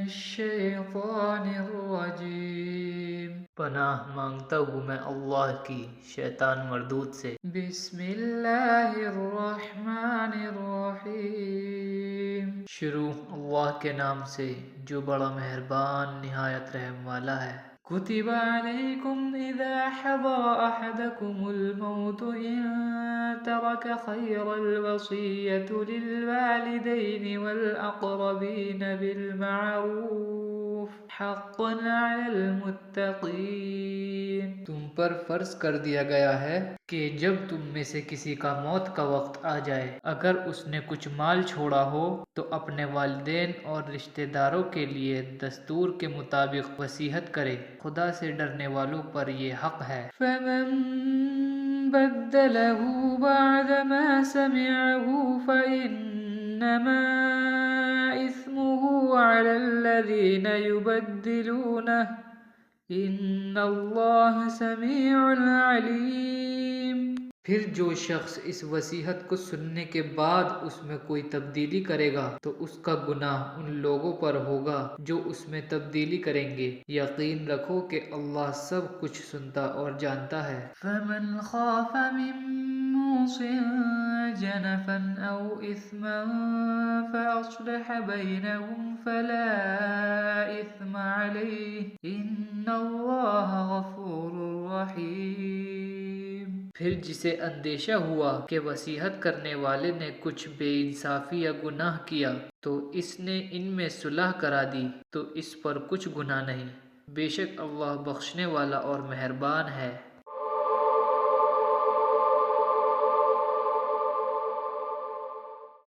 الشيطان الرجيم پناہ مانگتا ہوں میں اللہ کی شیطان مردود سے۔ بسم اللہ الرحمن الرحیم شروع اللہ کے نام سے جو بڑا مہربان نہایت رحم والا ہے۔ كتب عليكم إذا حضر أحدكم الموت إن ترك خيرا الوصية للوالدين والأقربين بالمعروف حقا على المتقين۔ تم پر فرض کر دیا گیا ہے کہ جب تم میں سے کسی کا موت کا وقت آ جائے اگر اس نے کچھ مال چھوڑا ہو تو اپنے والدین اور رشتہ داروں کے لیے دستور کے مطابق وصیت کرے، خدا سے ڈرنے والوں پر یہ حق ہے۔ فمن بدله بعد ما سمعه فإنما إثمه على الذين يبدلونه إن الله سميع عليم۔ پھر جو شخص اس وصیت کو سننے کے بعد اس میں کوئی تبدیلی کرے گا تو اس کا گناہ ان لوگوں پر ہوگا جو اس میں تبدیلی کریں گے، یقین رکھو کہ اللہ سب کچھ سنتا اور جانتا ہے۔ فمن خاف من موص جنفا او اثما فاصلح بینهم فلا اثم علیہ ان اللہ غفور رحیم۔ پھر جسے اندیشہ ہوا کہ وصیت کرنے والے نے کچھ بے انصافی یا گناہ کیا تو اس نے ان میں صلح کرا دی تو اس پر کچھ گناہ نہیں، بے شک اللہ بخشنے والا اور مہربان ہے۔